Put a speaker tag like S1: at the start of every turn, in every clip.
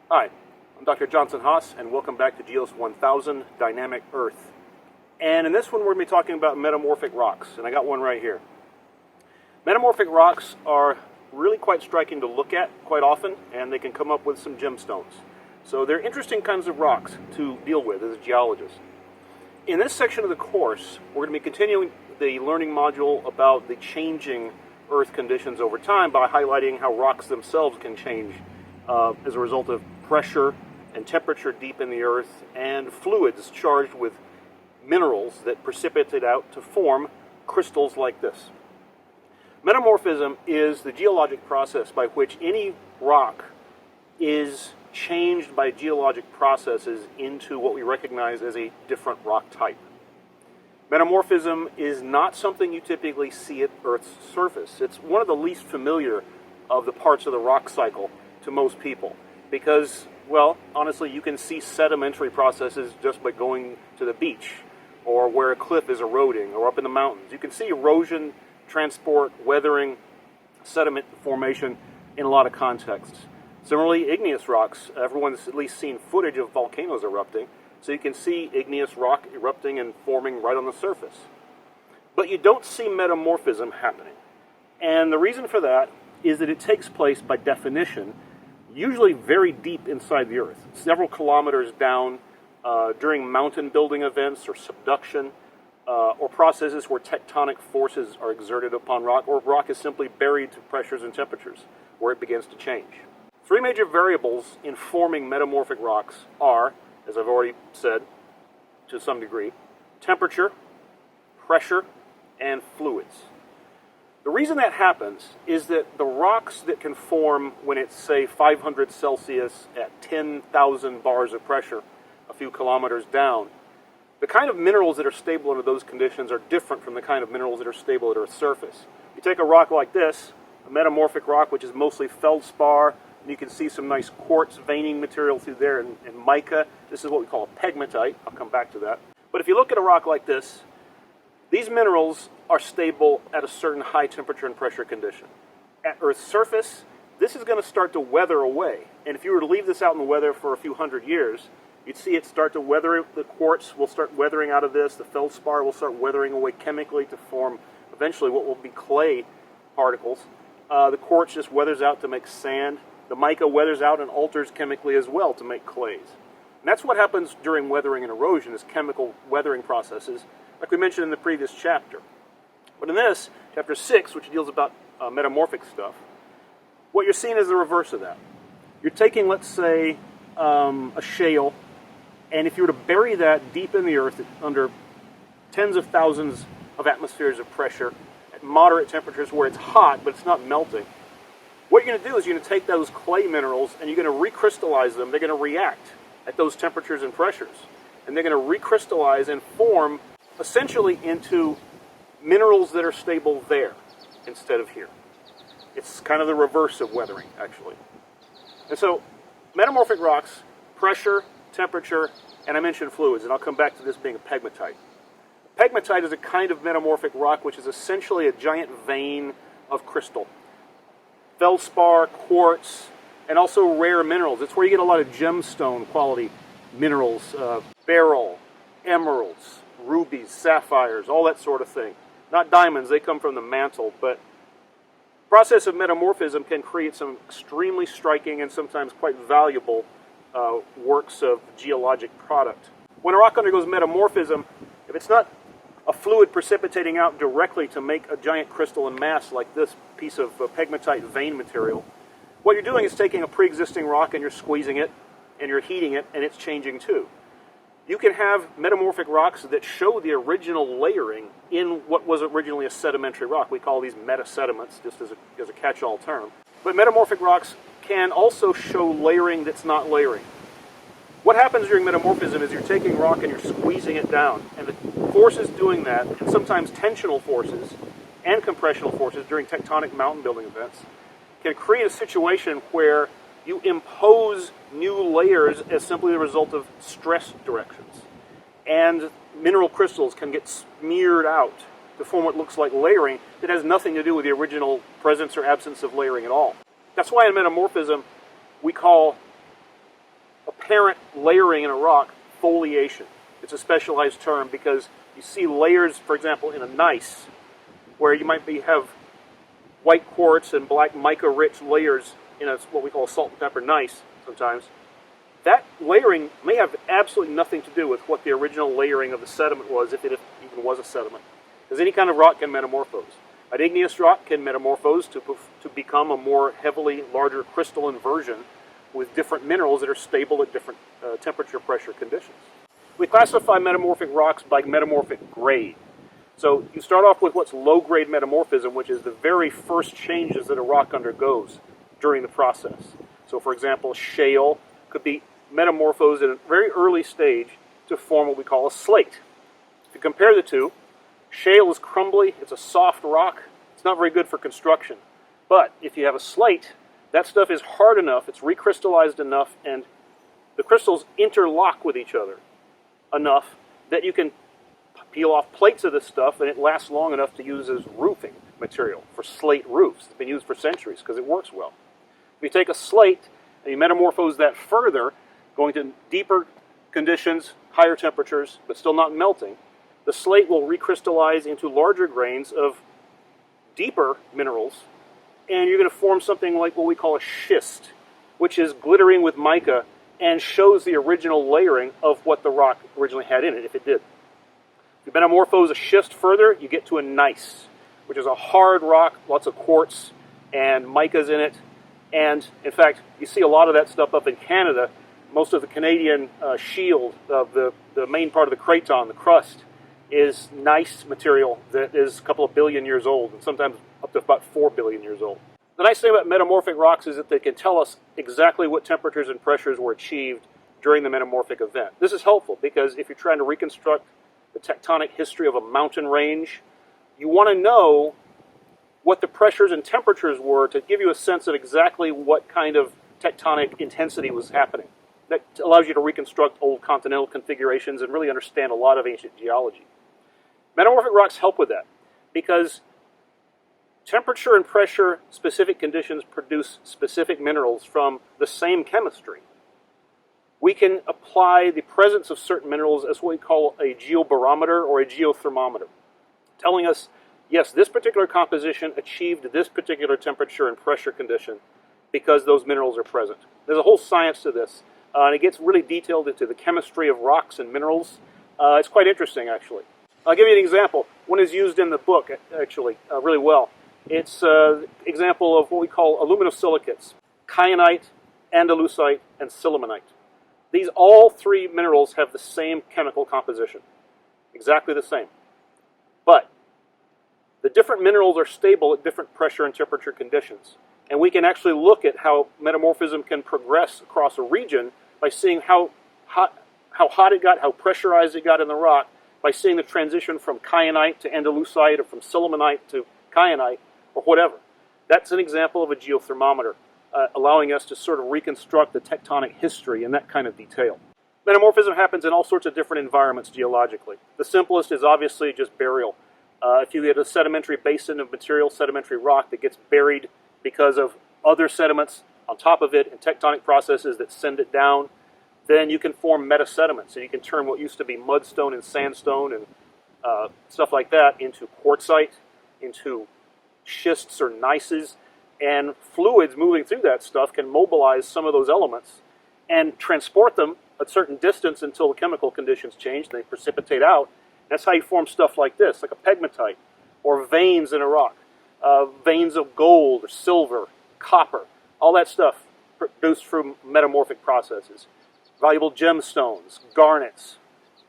S1: Hi, I'm Dr. Johnson Haas, and welcome back to GEOS 1000 Dynamic Earth. And in this one, we're going to be talking about metamorphic rocks, and I got one right here. Metamorphic rocks are really quite striking to look at quite often, and they can come up with some gemstones. So they're interesting kinds of rocks to deal with as a geologist. In this section of the course, we're going to be continuing the learning module about the changing Earth conditions over time by highlighting how rocks themselves can change as a result of pressure and temperature deep in the Earth and fluids charged with minerals that precipitate out to form crystals like this. Metamorphism is the geologic process by which any rock is changed by geologic processes into what we recognize as a different rock type. Metamorphism is not something you typically see at Earth's surface. It's one of the least familiar of the parts of the rock cycle to most people because, well, honestly, you can see sedimentary processes just by going to the beach or where a cliff is eroding or up in the mountains. You can see erosion, transport, weathering, sediment formation in a lot of contexts. Similarly, igneous rocks, everyone's at least seen footage of volcanoes erupting, so you can see igneous rock erupting and forming right on the surface. But you don't see metamorphism happening. And the reason for that is that it takes place, by definition, usually very deep inside the Earth, several kilometers down during mountain building events or subduction, or processes where tectonic forces are exerted upon rock, or rock is simply buried to pressures and temperatures where it begins to change. Three major variables in forming metamorphic rocks are, as I've already said to some degree, temperature, pressure, and fluids. The reason that happens is that the rocks that can form when it's, say, 500 Celsius at 10,000 bars of pressure a few kilometers down, the kind of minerals that are stable under those conditions are different from the kind of minerals that are stable at Earth's surface. You take a rock like this, a metamorphic rock, which is mostly feldspar, and you can see some nice quartz veining material through there and mica. This is what we call a pegmatite. I'll come back to that. But if you look at a rock like this, these minerals are stable at a certain high temperature and pressure condition. At Earth's surface, this is going to start to weather away. And if you were to leave this out in the weather for a few hundred years, you'd see it start to weather. The quartz will start weathering out of this. The feldspar will start weathering away chemically to form eventually what will be clay particles. The quartz just weathers out to make sand. The mica weathers out and alters chemically as well to make clays. And that's what happens during weathering and erosion, is chemical weathering processes, like we mentioned in the previous chapter. But in this, chapter 6, which deals about metamorphic stuff, what you're seeing is the reverse of that. You're taking, let's say, a shale, and if you were to bury that deep in the Earth under tens of thousands of atmospheres of pressure at moderate temperatures where it's hot but it's not melting, what you're going to do is you're going to take those clay minerals and you're going to recrystallize them. They're going to react at those temperatures and pressures. And they're going to recrystallize and form essentially into minerals that are stable there instead of here. It's kind of the reverse of weathering, actually. And so, metamorphic rocks, pressure, temperature, and I mentioned fluids, and I'll come back to this being a pegmatite. Pegmatite is a kind of metamorphic rock which is essentially a giant vein of crystal. Feldspar, quartz, and also rare minerals. It's where you get a lot of gemstone quality minerals, beryl, emeralds, rubies, sapphires, all that sort of thing. Not diamonds, they come from the mantle, but the process of metamorphism can create some extremely striking and sometimes quite valuable works of geologic product. When a rock undergoes metamorphism, if it's not a fluid precipitating out directly to make a giant crystal in mass like this piece of pegmatite vein material, what you're doing is taking a pre-existing rock and you're squeezing it and you're heating it and it's changing too. You can have metamorphic rocks that show the original layering in what was originally a sedimentary rock. We call these metasediments, just as a catch-all term. But metamorphic rocks can also show layering that's not layering. What happens during metamorphism is you're taking rock and you're squeezing it down, and the forces doing that, and sometimes tensional forces and compressional forces during tectonic mountain building events, can create a situation where you impose new layers as simply the result of stress directions. And mineral crystals can get smeared out to form what looks like layering that has nothing to do with the original presence or absence of layering at all. That's why in metamorphism we call apparent layering in a rock foliation. It's a specialized term because you see layers, for example, in a gneiss, where you might have white quartz and black mica-rich layers in what we call a salt and pepper gneiss sometimes. That layering may have absolutely nothing to do with what the original layering of the sediment was, if it even was a sediment. Because any kind of rock can metamorphose. An igneous rock can metamorphose to become a more heavily, larger crystalline version with different minerals that are stable at different temperature, pressure conditions. We classify metamorphic rocks by metamorphic grade. So you start off with what's low-grade metamorphism, which is the very first changes that a rock undergoes during the process. So for example, shale could be metamorphosed at a very early stage to form what we call a slate. If you compare the two, shale is crumbly, it's a soft rock, it's not very good for construction. But if you have a slate, that stuff is hard enough, it's recrystallized enough, and the crystals interlock with each other enough that you can peel off plates of this stuff and it lasts long enough to use as roofing material for slate roofs. It's been used for centuries because it works well. If you take a slate and you metamorphose that further, going to deeper conditions, higher temperatures, but still not melting, the slate will recrystallize into larger grains of deeper minerals, and you're going to form something like what we call a schist, which is glittering with mica and shows the original layering of what the rock originally had in it, if it did. If you metamorphose a schist further, you get to a gneiss, which is a hard rock, lots of quartz and micas in it. And in fact, you see a lot of that stuff up in Canada. Most of the Canadian shield of the main part of the craton, the crust, is gneiss material that is a couple of billion years old, and sometimes up to about 4 billion years old. The nice thing about metamorphic rocks is that they can tell us exactly what temperatures and pressures were achieved during the metamorphic event. This is helpful because if you're trying to reconstruct the tectonic history of a mountain range, you want to know what the pressures and temperatures were to give you a sense of exactly what kind of tectonic intensity was happening. That allows you to reconstruct old continental configurations and really understand a lot of ancient geology. Metamorphic rocks help with that because temperature and pressure specific conditions produce specific minerals from the same chemistry. We can apply the presence of certain minerals as what we call a geobarometer or a geothermometer, telling us, yes, this particular composition achieved this particular temperature and pressure condition because those minerals are present. There's a whole science to this, and it gets really detailed into the chemistry of rocks and minerals. It's quite interesting, actually. I'll give you an example. One is used in the book, actually, really well. It's an example of what we call aluminosilicates: kyanite, andalusite, and sillimanite. These all three minerals have the same chemical composition, exactly the same. But the different minerals are stable at different pressure and temperature conditions. And we can actually look at how metamorphism can progress across a region by seeing how hot it got, how pressurized it got in the rock, by seeing the transition from kyanite to andalusite or from sillimanite to kyanite or whatever. That's an example of a geothermometer, allowing us to sort of reconstruct the tectonic history in that kind of detail. Metamorphism happens in all sorts of different environments geologically. The simplest is obviously just burial. If you get a sedimentary basin of material, sedimentary rock that gets buried because of other sediments on top of it and tectonic processes that send it down, then you can form metasediments, and you can turn what used to be mudstone and sandstone and stuff like that into quartzite, into schists or gneisses, and fluids moving through that stuff can mobilize some of those elements and transport them a certain distance until the chemical conditions change and they precipitate out. That's how you form stuff like this, like a pegmatite, or veins in a rock. Veins of gold or silver, copper, all that stuff produced from metamorphic processes. Valuable gemstones, garnets,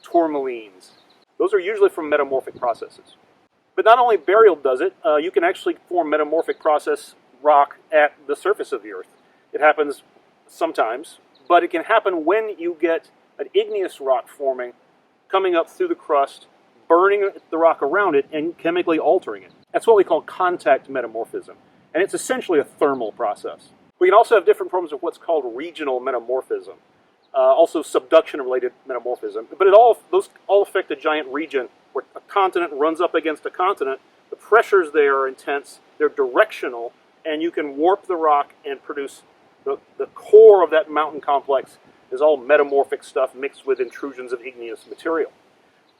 S1: tourmalines. Those are usually from metamorphic processes. But not only burial does it, you can actually form metamorphic process rock at the surface of the Earth. It happens sometimes, but it can happen when you get an igneous rock forming, coming up through the crust, burning the rock around it, and chemically altering it. That's what we call contact metamorphism, and it's essentially a thermal process. We can also have different forms of what's called regional metamorphism, also subduction-related metamorphism, but those all affect a giant region where a continent runs up against a continent. The pressures there are intense, they're directional, and you can warp the rock and produce the core of that mountain complex is all metamorphic stuff mixed with intrusions of igneous material.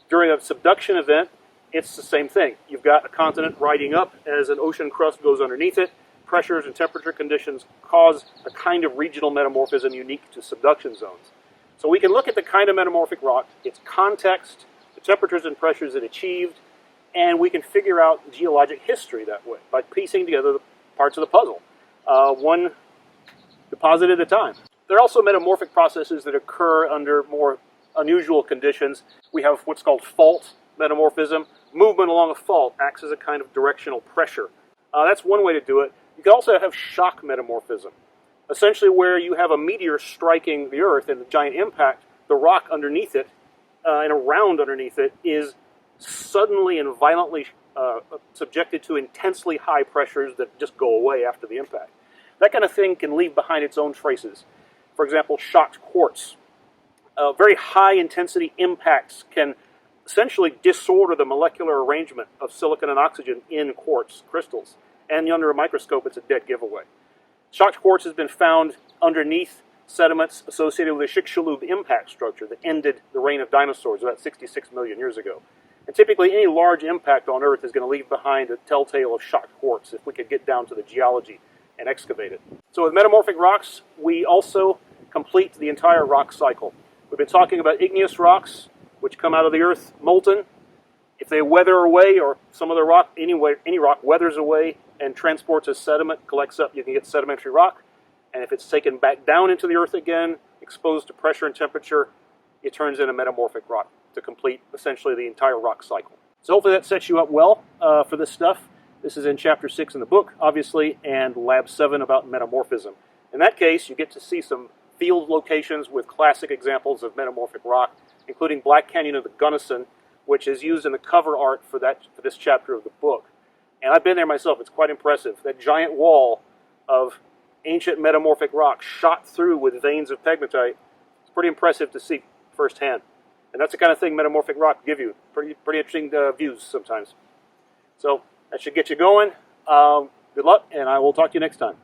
S1: During a subduction event, it's the same thing. You've got a continent riding up as an ocean crust goes underneath it. Pressures and temperature conditions cause a kind of regional metamorphism unique to subduction zones. So we can look at the kind of metamorphic rock, its context, the temperatures and pressures it achieved, and we can figure out geologic history that way by piecing together the parts of the puzzle, one deposit at a time. There are also metamorphic processes that occur under more unusual conditions. We have what's called fault metamorphism. Movement along a fault acts as a kind of directional pressure. That's one way to do it. You can also have shock metamorphism, essentially where you have a meteor striking the Earth and the giant impact, the rock underneath it and around underneath it is suddenly and violently subjected to intensely high pressures that just go away after the impact. That kind of thing can leave behind its own traces. For example, shocked quartz. Very high intensity impacts can essentially disorder the molecular arrangement of silicon and oxygen in quartz crystals. And under a microscope, it's a dead giveaway. Shocked quartz has been found underneath sediments associated with the Chicxulub impact structure that ended the reign of dinosaurs about 66 million years ago. And typically, any large impact on Earth is going to leave behind a telltale of shocked quartz if we could get down to the geology and excavate it. So with metamorphic rocks, we also complete the entire rock cycle. We've been talking about igneous rocks, which come out of the Earth molten. If they weather away, or some of the rock, any rock weathers away and transports as sediment, collects up, you can get sedimentary rock. And if it's taken back down into the Earth again, exposed to pressure and temperature, it turns into metamorphic rock to complete essentially the entire rock cycle. So hopefully that sets you up well for this stuff. This is in Chapter 6 in the book, obviously, and Lab 7 about metamorphism. In that case, you get to see some field locations with classic examples of metamorphic rock, including Black Canyon of the Gunnison, which is used in the cover art for this chapter of the book. And I've been there myself. It's quite impressive. That giant wall of ancient metamorphic rock shot through with veins of pegmatite. It's pretty impressive to see firsthand. And that's the kind of thing metamorphic rock give you. Pretty interesting views sometimes. So that should get you going. Good luck, and I will talk to you next time.